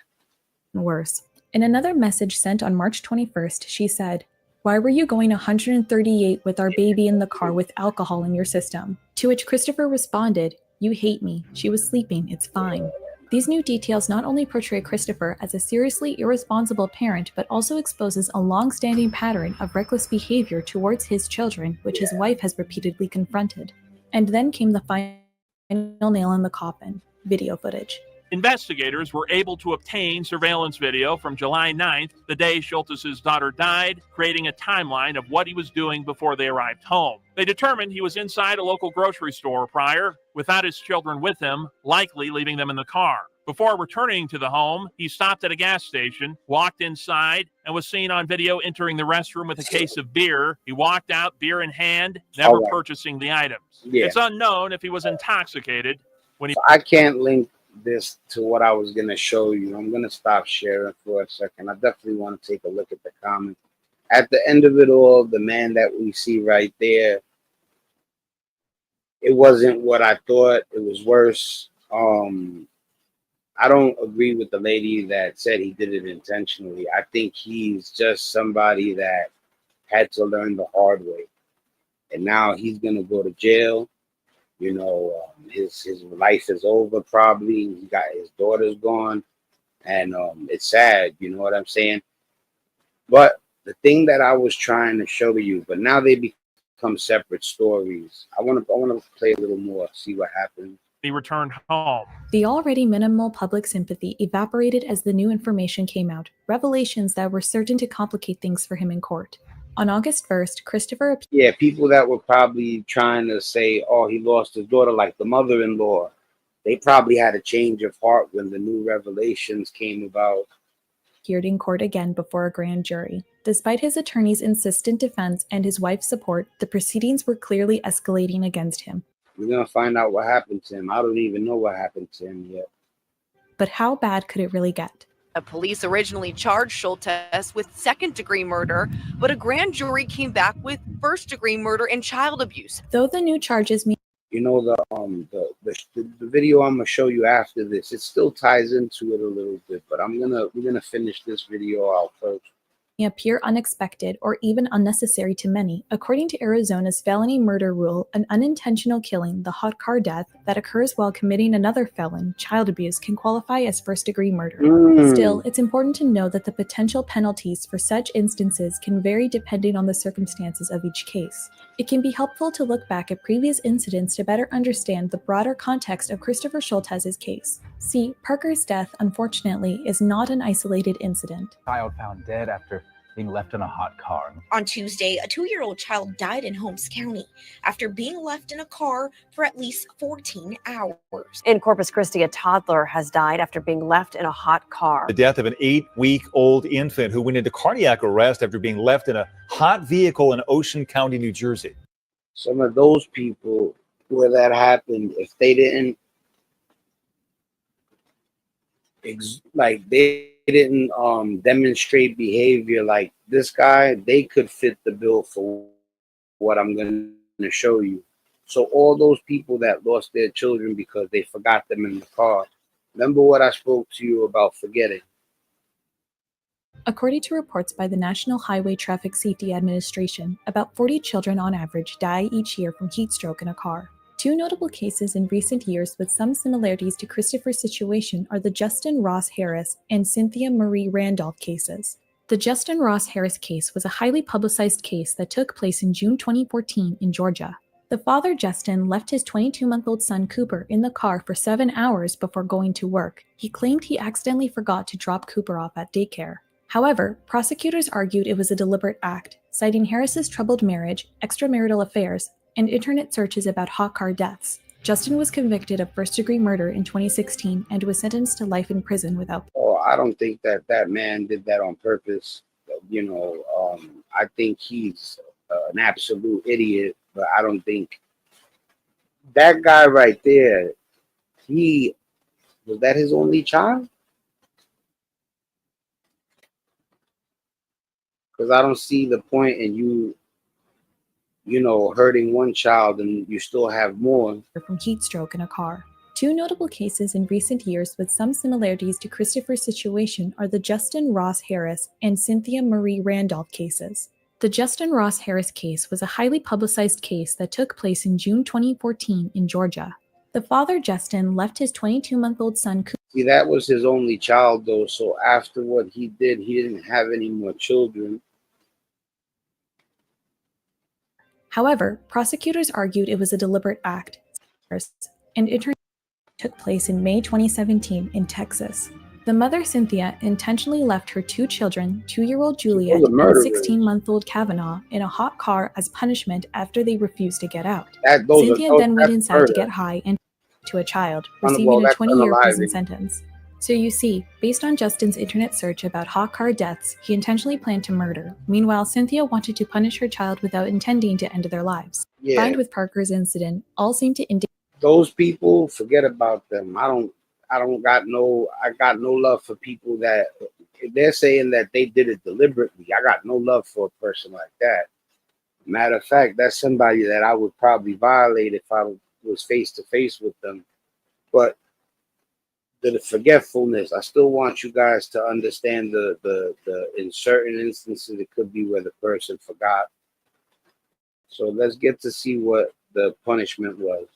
Worse. In another message sent on March 21st, she said, "Why were you going 138 with our baby in the car with alcohol in your system?" To which Christopher responded, "You hate me. She was sleeping. It's fine." These new details not only portray Christopher as a seriously irresponsible parent, but also exposes a long-standing pattern of reckless behavior towards his children, which his wife has repeatedly confronted. And then came the final nail in the coffin: video footage. Investigators were able to obtain surveillance video from July 9th, the day Schultes' daughter died, creating a timeline of what he was doing before they arrived home. They determined he was inside a local grocery store prior, without his children with him, likely leaving them in the car. Before returning to the home, he stopped at a gas station, walked inside, and was seen on video entering the restroom with a case of beer. He walked out, beer in hand, never purchasing the items. Yeah. It's unknown if he was intoxicated when he... I can't link this to what I was going to show you. I'm going to stop sharing for a second. I definitely want to take a look at the comments. At the end of it all, the man that we see right there, it wasn't what I thought. It was worse. I don't agree with the lady that said he did it intentionally. I think he's just somebody that had to learn the hard way. And now he's going to go to jail. You know, his life is over probably. He got his daughter's gone. And it's sad, you know what I'm saying? But the thing that I was trying to show you, but now they become separate stories. I want to play a little more, see what happens. He returned home. The already minimal public sympathy evaporated as the new information came out, revelations that were certain to complicate things for him in court. On August 1st, Christopher Yeah, people that were probably trying to say, oh, he lost his daughter, like the mother-in-law, they probably had a change of heart when the new revelations came about. Appeared in court again before a grand jury. Despite his attorney's insistent defense and his wife's support, the proceedings were clearly escalating against him. We're going to find out what happened to him. I don't even know what happened to him yet. But how bad could it really get? Police originally charged Schultes with second-degree murder, but a grand jury came back with first-degree murder and child abuse. Though the new charges mean you know, the video I'm gonna show you after this, it still ties into it a little bit, but we're gonna finish this video out first. Appear unexpected or even unnecessary to many, according to Arizona's felony murder rule, an unintentional killing, the hot car death, that occurs while committing another felon, child abuse, can qualify as first-degree murder. Still, it's important to know that the potential penalties for such instances can vary depending on the circumstances of each case. It can be helpful to look back at previous incidents to better understand the broader context of Christopher Schultes' case. See, Parker's death, unfortunately, is not an isolated incident. Child found dead after being left in a hot car. On Tuesday, a 2-year-old child died in Holmes County after being left in a car for at least 14 hours. In Corpus Christi, a toddler has died after being left in a hot car. The death of an 8-week-old infant who went into cardiac arrest after being left in a hot vehicle in Ocean County, New Jersey. Some of those people where that happened, if they didn't demonstrate behavior like this guy, they could fit the bill for what I'm going to show you. So all those people that lost their children because they forgot them in the car, remember what I spoke to you about forgetting. According to reports by the National Highway Traffic Safety Administration, about 40 children on average die each year from heat stroke in a car. Two notable cases in recent years with some similarities to Christopher's situation are the Justin Ross Harris and Cynthia Marie Randolph cases. The Justin Ross Harris case was a highly publicized case that took place in June 2014 in Georgia. The father, Justin, left his 22-month-old son, Cooper, in the car for 7 hours before going to work. He claimed he accidentally forgot to drop Cooper off at daycare. However, prosecutors argued it was a deliberate act, citing Harris's troubled marriage, extramarital affairs, and internet searches about hot car deaths. Justin was convicted of first-degree murder in 2016 and was sentenced to life in prison without parole. Oh, I don't think that man did that on purpose. You know, I think he's an absolute idiot, but I don't think that guy right there, was that his only child? Because I don't see the point in you know, hurting one child and you still have more. From heat stroke in a car. Two notable cases in recent years with some similarities to Christopher's situation are the Justin Ross Harris and Cynthia Marie Randolph cases. The Justin Ross Harris case was a highly publicized case that took place in June 2014 in Georgia. The father, Justin, left his 22-month-old son. See, that was his only child, though, so after what he did, he didn't have any more children. However, prosecutors argued it was a deliberate act, and internet took place in May 2017 in Texas. The mother, Cynthia, intentionally left her two children, 2-year-old Juliet and 16-month-old Kavanaugh, in a hot car as punishment after they refused to get out. Cynthia then went inside to get high and to a child, receiving a 20-year prison sentence. So you see, based on Justin's internet search about hot car deaths, he intentionally planned to murder. Meanwhile, Cynthia wanted to punish her child without intending to end their lives. Yeah. Combined with Parker's incident, all seem to indicate those people, forget about them. I got no love for people that they're saying that they did it deliberately. I got no love for a person like that. Matter of fact, that's somebody that I would probably violate if I was face to face with them. But the forgetfulness, I still want you guys to understand the in certain instances it could be where the person forgot. So let's get to see what the punishment was.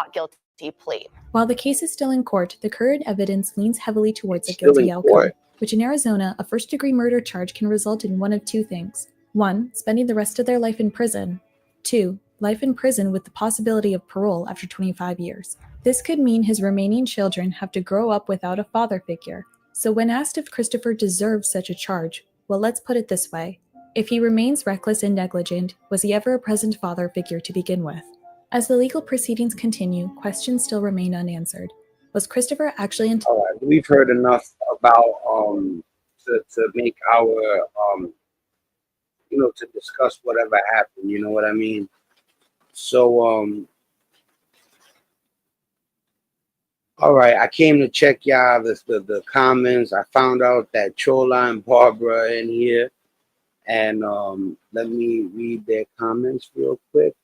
Not guilty plea. While the case is still in court, the current evidence leans heavily towards a guilty outcome, which in Arizona, a first-degree murder charge can result in one of two things. 1, spending the rest of their life in prison. 2, life in prison with the possibility of parole after 25 years. This could mean his remaining children have to grow up without a father figure. So when asked if Christopher deserves such a charge, well, let's put it this way. If he remains reckless and negligent, was he ever a present father figure to begin with? As the legal proceedings continue, questions still remain unanswered. Was Christopher actually All right, we've heard enough about to make our to discuss whatever happened. You know what I mean? So all right, I came to check y'all the comments. I found out that Chola and Barbara are in here, and let me read their comments real quick.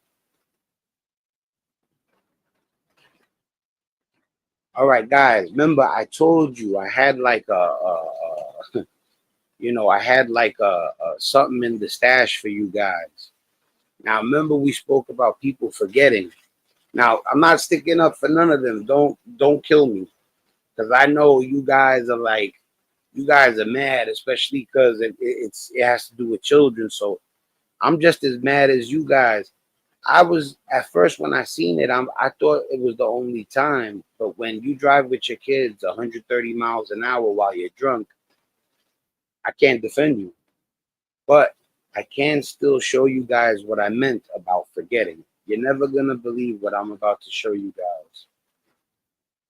All right, guys. Remember, I told you I had like I had like a something in the stash for you guys. Now, remember we spoke about people forgetting. Now, I'm not sticking up for none of them. Don't kill me, because I know you guys are like, you guys are mad, especially because it has to do with children. So I'm just as mad as you guys. I was at first when I seen it, I thought it was the only time. But when you drive with your kids 130 miles an hour while you're drunk, I can't defend you. But I can still show you guys what I meant about forgetting. You're never gonna believe what I'm about to show you guys.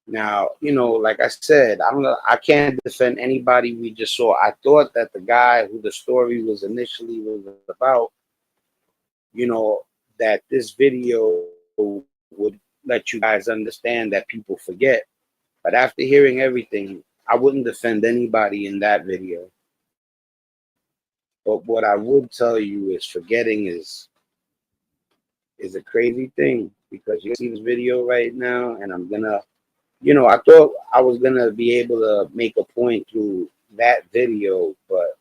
Now, like I said, I can't defend anybody we just saw. I thought that the guy who the story was initially was about, that this video would let you guys understand that people forget. But after hearing everything, I wouldn't defend anybody in that video. But what I would tell you is forgetting is a crazy thing, because you see this video right now, and I'm gonna, I thought I was gonna be able to make a point through that video, but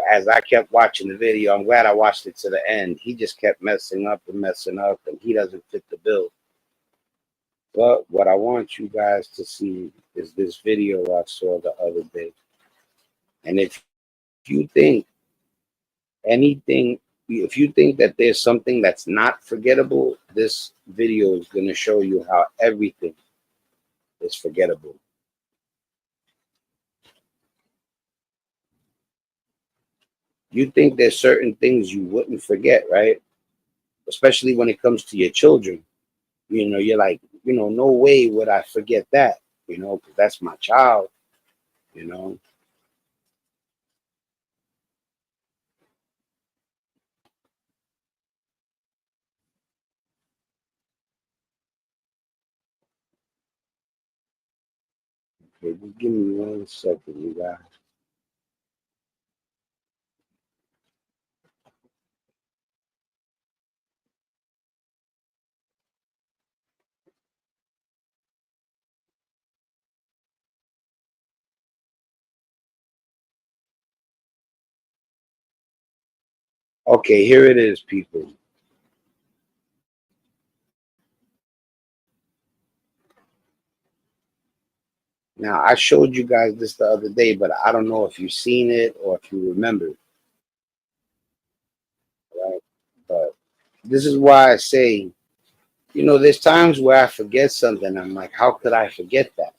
as I kept watching the video, I'm glad I watched it to the end. He just kept messing up, and he doesn't fit the bill. But what I want you guys to see is this video I saw the other day. And if you think if you think that there's something that's not forgettable, this video is going to show you how everything is forgettable. You think there's certain things you wouldn't forget, right? Especially when it comes to your children. You're like, no way would I forget that, because that's my child, Okay, just give me 1 second, you guys. Okay, here it is, people. Now, I showed you guys this the other day, but I don't know if you've seen it or if you remember, right? But this is why I say, there's times where I forget something. I'm like, how could I forget that?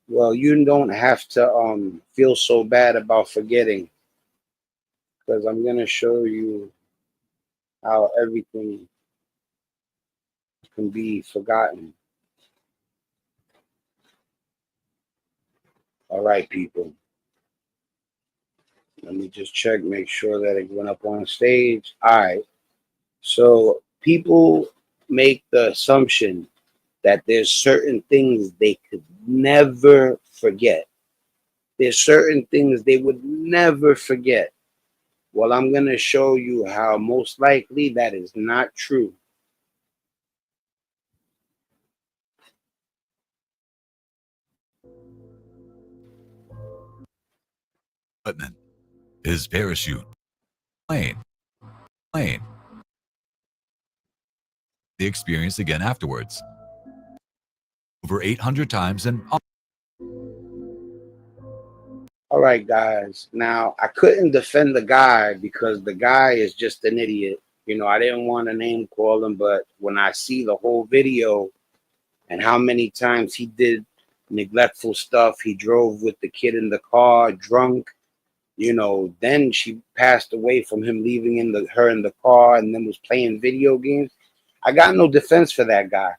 Well, you don't have to feel so bad about forgetting, because I'm going to show you how everything can be forgotten. All right, people. Let me just check, make sure that it went up on stage. All right. So people make the assumption that there's certain things they could never forget. There's certain things they would never forget. Well, I'm going to show you how most likely that is not true. Equipment, his parachute, plane. The experience again afterwards. Over 800 times and... All right, guys. Now, I couldn't defend the guy because the guy is just an idiot. I didn't want to name call him, but when I see the whole video and how many times he did neglectful stuff, he drove with the kid in the car drunk, You know, then she passed away from him leaving her in the car and then was playing video games. I got no defense for that guy.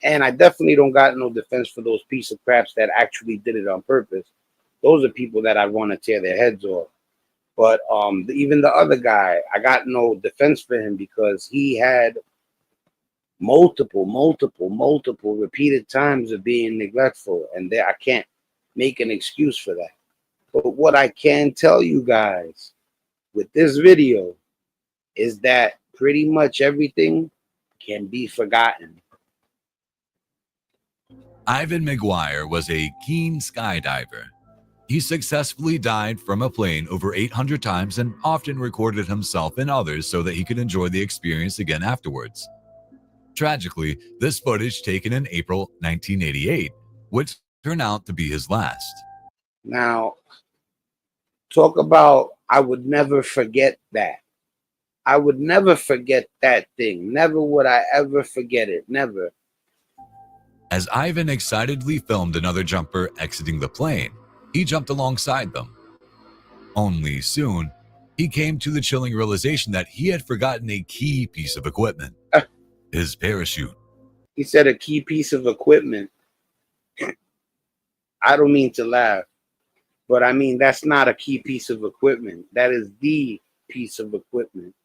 And I definitely don't got no defense for those piece of craps that actually did it on purpose. Those are people that I want to tear their heads off. But even the other guy, I got no defense for him because he had multiple repeated times of being neglectful, and there I can't make an excuse for that. But what I can tell you guys with this video is that pretty much everything can be forgotten. Ivan McGuire was a keen skydiver. He successfully dived from a plane over 800 times and often recorded himself and others so that he could enjoy the experience again afterwards. Tragically, this footage taken in April 1988 would turn out to be his last. Now, talk about I would never forget that. I would never forget that thing. Never would I ever forget it. Never. As Ivan excitedly filmed another jumper exiting the plane, he jumped alongside them. Only soon, he came to the chilling realization that he had forgotten a key piece of equipment, his parachute. He said a key piece of equipment. I don't mean to laugh, but I mean, that's not a key piece of equipment. That is the piece of equipment.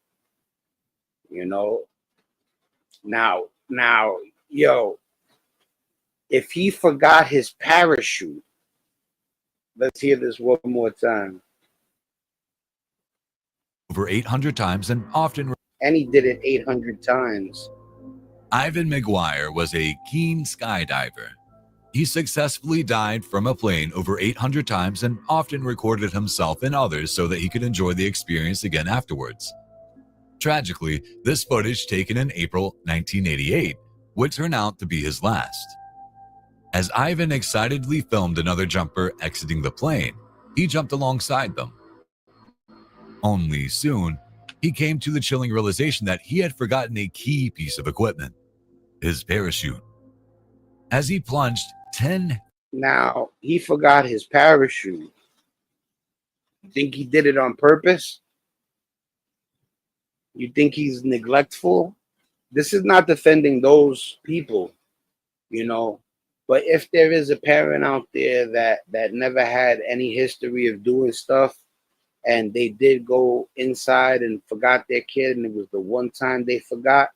You know? Now, yo, if he forgot his parachute, let's hear this one more time. Over 800 times and often. And he did it 800 times. Ivan McGuire was a keen skydiver. He successfully dived from a plane over 800 times and often recorded himself and others so that he could enjoy the experience again afterwards. Tragically, this footage taken in April 1988 would turn out to be his last. As Ivan excitedly filmed another jumper exiting the plane, he jumped alongside them. Only soon, he came to the chilling realization that he had forgotten a key piece of equipment, his parachute. As he plunged 10. Now, he forgot his parachute. You think he did it on purpose? You think he's neglectful? This is not defending those people, you know. But if there is a parent out there that never had any history of doing stuff, and they did go inside and forgot their kid, and it was the one time they forgot,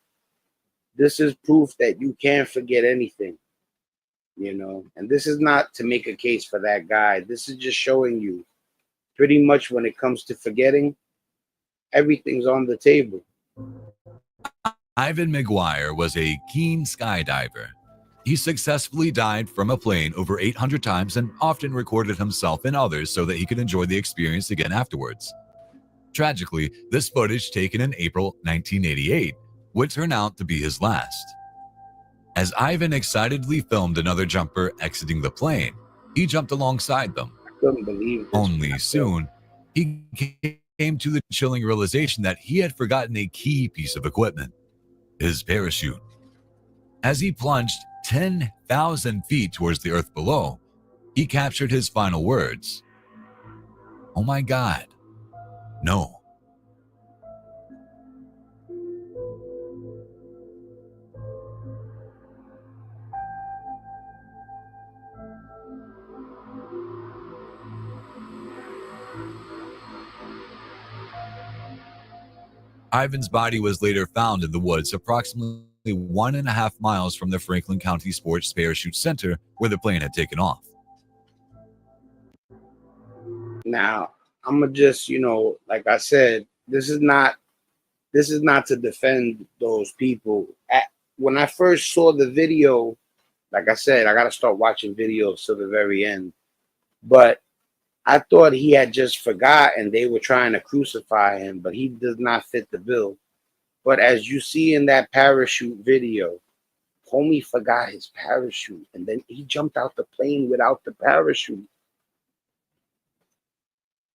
this is proof that you can't forget anything, you know. And this is not to make a case for that guy. This is just showing you pretty much when it comes to forgetting, everything's on the table. Ivan McGuire was a keen skydiver. He successfully dived from a plane over 800 times and often recorded himself and others so that he could enjoy the experience again afterwards. Tragically, this footage taken in April 1988 would turn out to be his last. As Ivan excitedly filmed another jumper exiting the plane, he jumped alongside them. I couldn't believe this. Only soon, he came to the chilling realization that he had forgotten a key piece of equipment, his parachute. As he plunged 10,000 feet towards the earth below, he captured his final words. "Oh my God, no." Ivan's body was later found in the woods approximately 1.5 miles from the Franklin County Sports Parachute Center where the plane had taken off. Now, I'm gonna just, you know, like I said, this is not to defend those people. When I first saw the video, like I said, I gotta start watching videos till the very end. But I thought he had just forgot and they were trying to crucify him, but he does not fit the bill. But as you see in that parachute video, homie forgot his parachute and then he jumped out the plane without the parachute.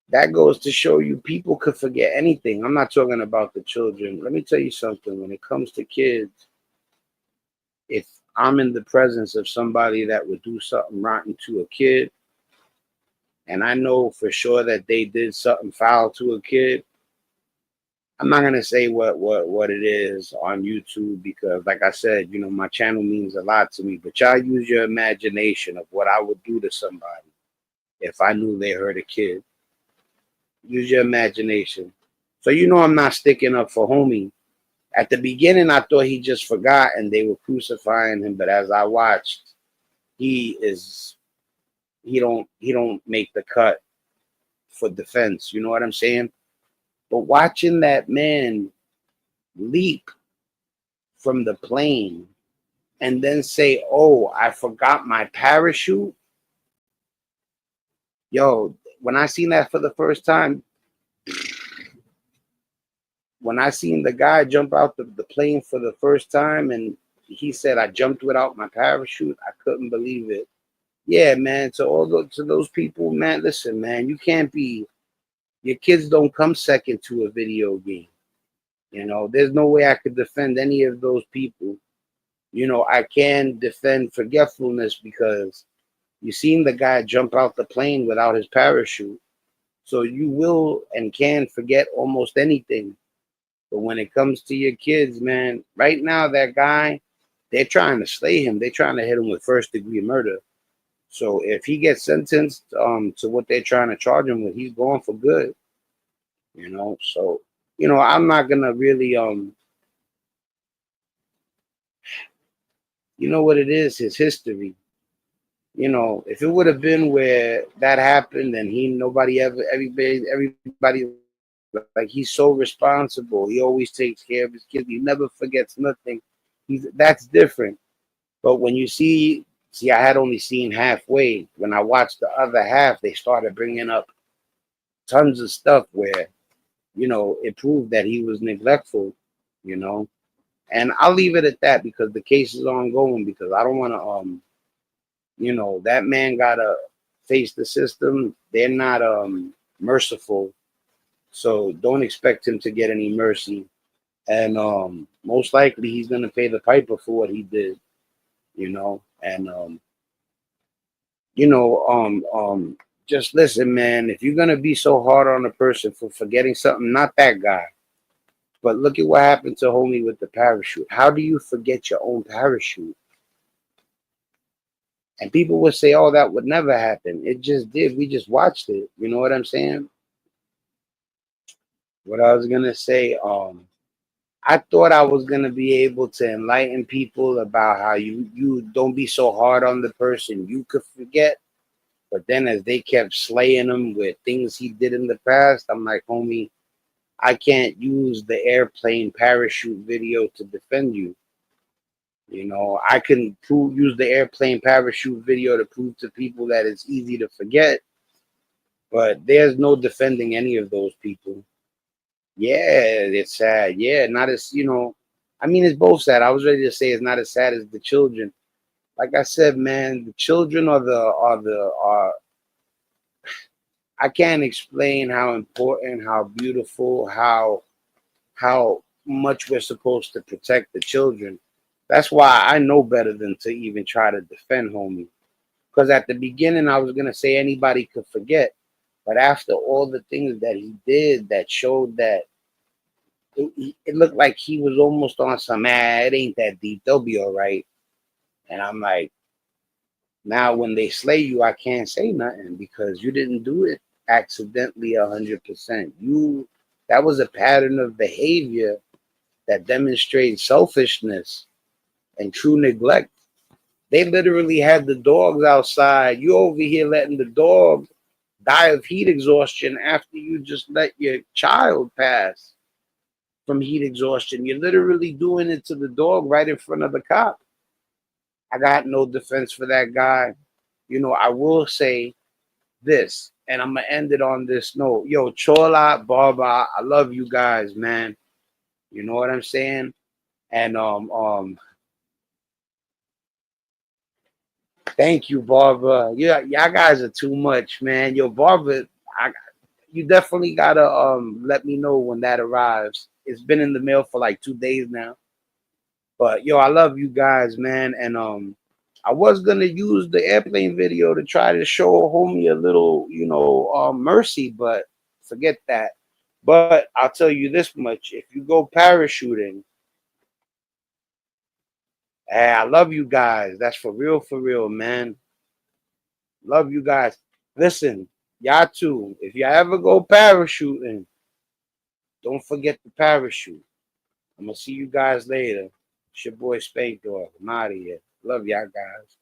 That goes to show you people could forget anything. I'm not talking about the children. Let me tell you something. When it comes to kids, if I'm in the presence of somebody that would do something rotten to a kid, and I know for sure that they did something foul to a kid, I'm not gonna say what it is on YouTube because, like I said, you know, my channel means a lot to me. But y'all use your imagination of what I would do to somebody if I knew they hurt a kid. Use your imagination. So you know I'm not sticking up for homie. At the beginning, I thought he just forgot and they were crucifying him. But as I watched, he don't make the cut for defense. You know what I'm saying? But watching that man leap from the plane and then say, "Oh, I forgot my parachute." Yo, when I seen that for the first time, when I seen the guy jump out the plane for the first time and he said, "I jumped without my parachute," I couldn't believe it. Yeah, man. To those people, man, listen, man, you can't be, your kids don't come second to a video game. You know, there's no way I could defend any of those people. You know, I can defend forgetfulness because you seen the guy jump out the plane without his parachute. So you will and can forget almost anything. But when it comes to your kids, man, right now that guy, they're trying to slay him. They're trying to hit him with first-degree murder. So if he gets sentenced to what they're trying to charge him with, he's going for good. You know, so you know, I'm not gonna really you know what it is, his history. You know, if it would have been where that happened and everybody like he's so responsible. He always takes care of his kids. He never forgets nothing. That's different. But when you see, I had only seen halfway. When I watched the other half, they started bringing up tons of stuff where, you know, it proved that he was neglectful, you know. And I'll leave it at that because the case is ongoing because I don't want to, you know, that man gotta face the system. They're not merciful. So don't expect him to get any mercy. And most likely he's gonna pay the piper for what he did, you know. And you know, just listen, man, if you're gonna be so hard on a person for forgetting something, not that guy. But look at what happened to homie with the parachute. How do you forget your own parachute? And people would say, "Oh, that would never happen." It just did. We just watched it. You know what I'm saying? What I was gonna say, I thought I was gonna be able to enlighten people about how you don't be so hard on the person. You could forget, but then as they kept slaying him with things he did in the past, I'm like, homie, I can't use the airplane parachute video to defend you. You know, I can use the airplane parachute video to prove to people that it's easy to forget, but there's no defending any of those people. Yeah, it's sad. Yeah, not as, you know, I mean, it's both sad. I was ready to say it's not as sad as the children. Like I said, man, the children are I can't explain how important, how beautiful, how much we're supposed to protect the children. That's why I know better than to even try to defend homie. Because at the beginning, I was going to say anybody could forget. But after all the things that he did that showed that it looked like he was almost on some, it ain't that deep. They'll be all right. And I'm like, now when they slay you, I can't say nothing because you didn't do it accidentally 100%. That was a pattern of behavior that demonstrates selfishness and true neglect. They literally had the dogs outside. You over here letting the dog die of heat exhaustion after you just let your child pass from heat exhaustion. You're literally doing it to the dog right in front of the cop. I got no defense for that guy. You know, I will say this, and I'm gonna end it on this note. Yo, Chola, Baba, I love you guys, man. You know what I'm saying? And thank you, Barbara. Yeah, y'all guys are too much, man. Yo, Barbara, you definitely gotta let me know when that arrives. It's been in the mail for like 2 days now. But yo, I love you guys, man, and I was gonna use the airplane video to try to show homie a little, mercy, but forget that. But I'll tell you this much: if you go parachuting, hey, I love you guys. That's for real, man. Love you guys. Listen, y'all too. If y'all ever go parachuting, don't forget the parachute. I'm gonna see you guys later. It's your boy Spank Dog. I'm out of here. Love y'all guys.